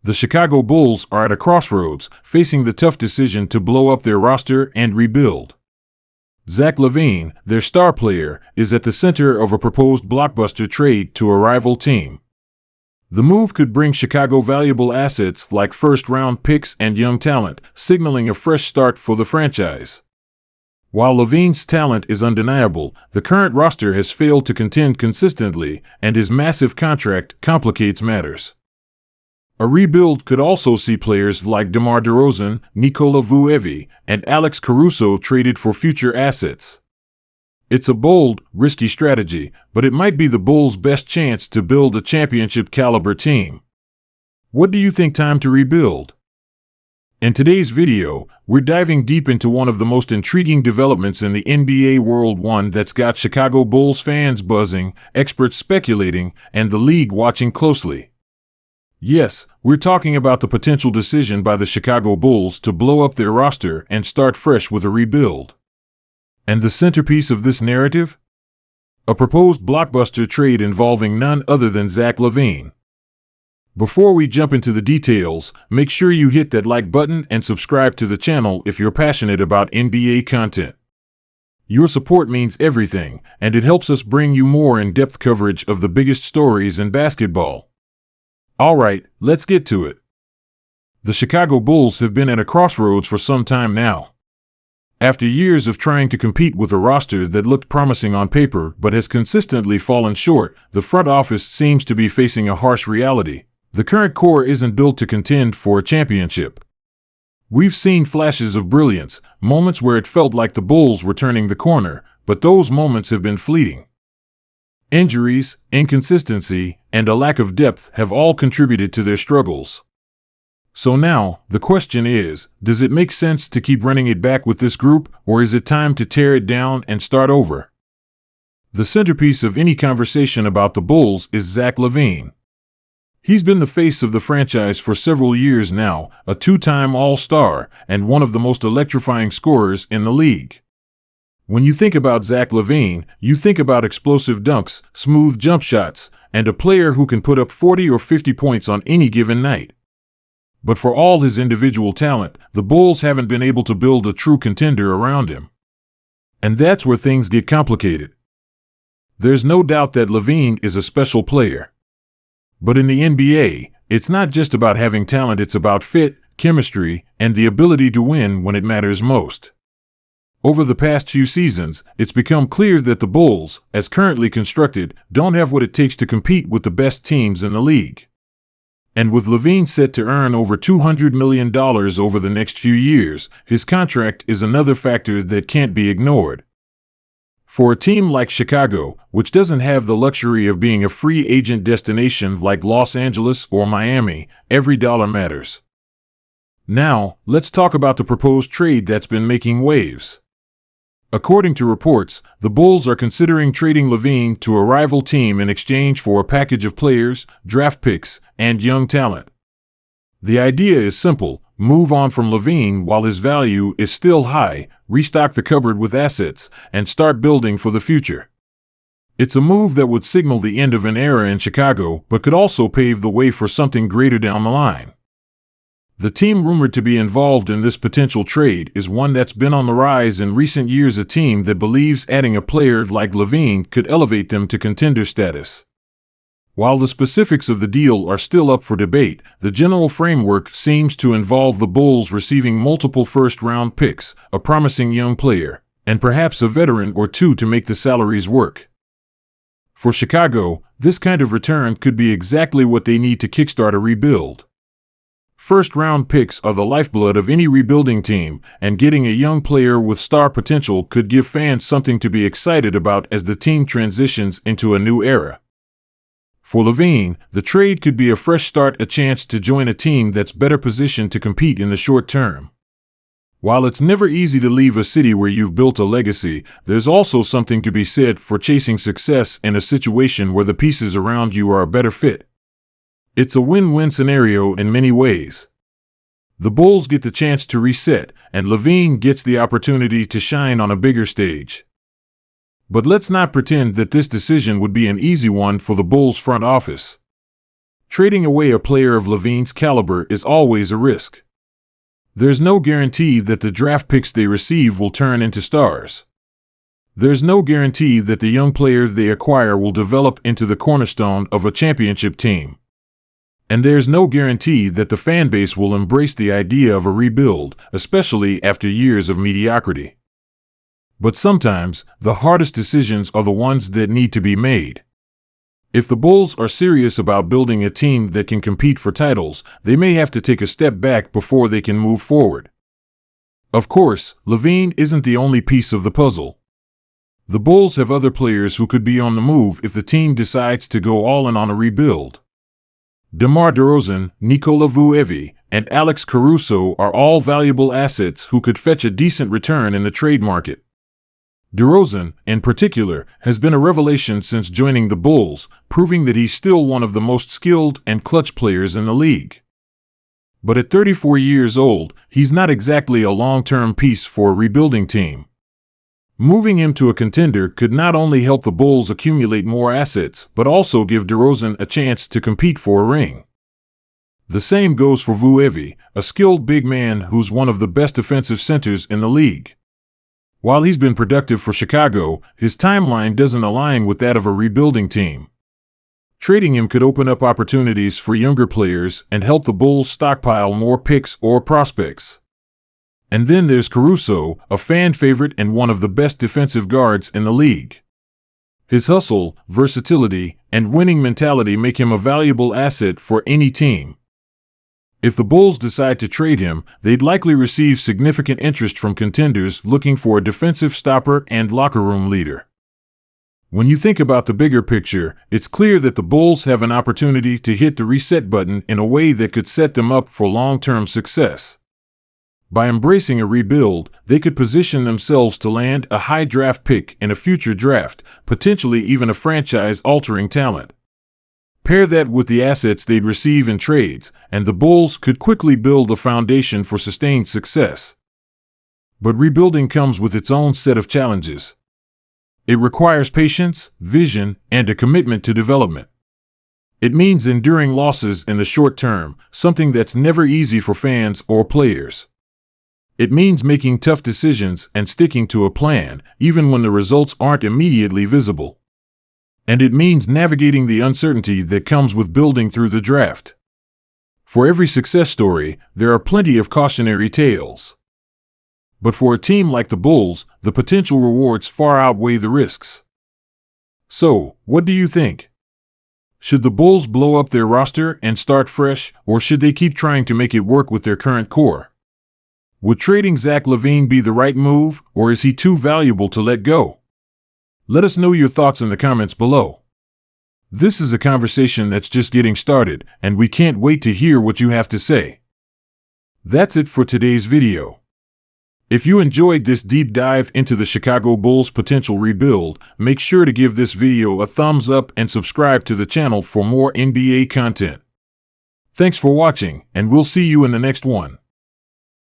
The Chicago Bulls are at a crossroads, facing the tough decision to blow up their roster and rebuild. Zach Lavine, their star player, is at the center of a proposed blockbuster trade to a rival team. The move could bring Chicago valuable assets like first-round picks and young talent, signaling a fresh start for the franchise. While Lavine's talent is undeniable, the current roster has failed to contend consistently, and his massive contract complicates matters. A rebuild could also see players like DeMar DeRozan, Nikola Vucevic, and Alex Caruso traded for future assets. It's a bold, risky strategy, but it might be the Bulls' best chance to build a championship-caliber team. What do you think? Time to rebuild? In today's video, we're diving deep into one of the most intriguing developments in the NBA world, one that's got Chicago Bulls fans buzzing, experts speculating, and the league watching closely. Yes, we're talking about the potential decision by the Chicago Bulls to blow up their roster and start fresh with a rebuild. And the centerpiece of this narrative? A proposed blockbuster trade involving none other than Zach Lavine. Before we jump into the details, make sure you hit that like button and subscribe to the channel if you're passionate about NBA content. Your support means everything, and it helps us bring you more in-depth coverage of the biggest stories in basketball. Alright, let's get to it. The Chicago Bulls have been at a crossroads for some time now. After years of trying to compete with a roster that looked promising on paper but has consistently fallen short, the front office seems to be facing a harsh reality. The current core isn't built to contend for a championship. We've seen flashes of brilliance, moments where it felt like the Bulls were turning the corner, but those moments have been fleeting. Injuries, inconsistency, and a lack of depth have all contributed to their struggles. So now, the question is, does it make sense to keep running it back with this group, or is it time to tear it down and start over? The centerpiece of any conversation about the Bulls is Zach Lavine. He's been the face of the franchise for several years now, a two-time All-Star, and one of the most electrifying scorers in the league. When you think about Zach Lavine, you think about explosive dunks, smooth jump shots, and a player who can put up 40 or 50 points on any given night. But for all his individual talent, the Bulls haven't been able to build a true contender around him. And that's where things get complicated. There's no doubt that Lavine is a special player. But in the NBA, it's not just about having talent, it's about fit, chemistry, and the ability to win when it matters most. Over the past few seasons, it's become clear that the Bulls, as currently constructed, don't have what it takes to compete with the best teams in the league. And with Lavine set to earn over $200 million over the next few years, his contract is another factor that can't be ignored. For a team like Chicago, which doesn't have the luxury of being a free agent destination like Los Angeles or Miami, every dollar matters. Now, let's talk about the proposed trade that's been making waves. According to reports, the Bulls are considering trading Lavine to a rival team in exchange for a package of players, draft picks, and young talent. The idea is simple: move on from Lavine while his value is still high, restock the cupboard with assets, and start building for the future. It's a move that would signal the end of an era in Chicago, but could also pave the way for something greater down the line. The team rumored to be involved in this potential trade is one that's been on the rise in recent years, a team that believes adding a player like Lavine could elevate them to contender status. While the specifics of the deal are still up for debate, the general framework seems to involve the Bulls receiving multiple first-round picks, a promising young player, and perhaps a veteran or two to make the salaries work. For Chicago, this kind of return could be exactly what they need to kickstart a rebuild. First-round picks are the lifeblood of any rebuilding team, and getting a young player with star potential could give fans something to be excited about as the team transitions into a new era. For Lavine, the trade could be a fresh start, a chance to join a team that's better positioned to compete in the short term. While it's never easy to leave a city where you've built a legacy, there's also something to be said for chasing success in a situation where the pieces around you are a better fit. It's a win-win scenario in many ways. The Bulls get the chance to reset, and Lavine gets the opportunity to shine on a bigger stage. But let's not pretend that this decision would be an easy one for the Bulls front office. Trading away a player of Lavine's caliber is always a risk. There's no guarantee that the draft picks they receive will turn into stars. There's no guarantee that the young players they acquire will develop into the cornerstone of a championship team. And there's no guarantee that the fan base will embrace the idea of a rebuild, especially after years of mediocrity. But sometimes, the hardest decisions are the ones that need to be made. If the Bulls are serious about building a team that can compete for titles, they may have to take a step back before they can move forward. Of course, Lavine isn't the only piece of the puzzle. The Bulls have other players who could be on the move if the team decides to go all in on a rebuild. DeMar DeRozan, Nikola Vucevic, and Alex Caruso are all valuable assets who could fetch a decent return in the trade market. DeRozan, in particular, has been a revelation since joining the Bulls, proving that he's still one of the most skilled and clutch players in the league. But at 34 years old, he's not exactly a long-term piece for a rebuilding team. Moving him to a contender could not only help the Bulls accumulate more assets, but also give DeRozan a chance to compete for a ring. The same goes for Vucevic, a skilled big man who's one of the best defensive centers in the league. While he's been productive for Chicago, his timeline doesn't align with that of a rebuilding team. Trading him could open up opportunities for younger players and help the Bulls stockpile more picks or prospects. And then there's Caruso, a fan favorite and one of the best defensive guards in the league. His hustle, versatility, and winning mentality make him a valuable asset for any team. If the Bulls decide to trade him, they'd likely receive significant interest from contenders looking for a defensive stopper and locker room leader. When you think about the bigger picture, it's clear that the Bulls have an opportunity to hit the reset button in a way that could set them up for long-term success. By embracing a rebuild, they could position themselves to land a high draft pick in a future draft, potentially even a franchise-altering talent. Pair that with the assets they'd receive in trades, and the Bulls could quickly build a foundation for sustained success. But rebuilding comes with its own set of challenges. It requires patience, vision, and a commitment to development. It means enduring losses in the short term, something that's never easy for fans or players. It means making tough decisions and sticking to a plan, even when the results aren't immediately visible. And it means navigating the uncertainty that comes with building through the draft. For every success story, there are plenty of cautionary tales. But for a team like the Bulls, the potential rewards far outweigh the risks. So, what do you think? Should the Bulls blow up their roster and start fresh, or should they keep trying to make it work with their current core? Would trading Zach Lavine be the right move, or is he too valuable to let go? Let us know your thoughts in the comments below. This is a conversation that's just getting started, and we can't wait to hear what you have to say. That's it for today's video. If you enjoyed this deep dive into the Chicago Bulls' potential rebuild, make sure to give this video a thumbs up and subscribe to the channel for more NBA content. Thanks for watching, and we'll see you in the next one.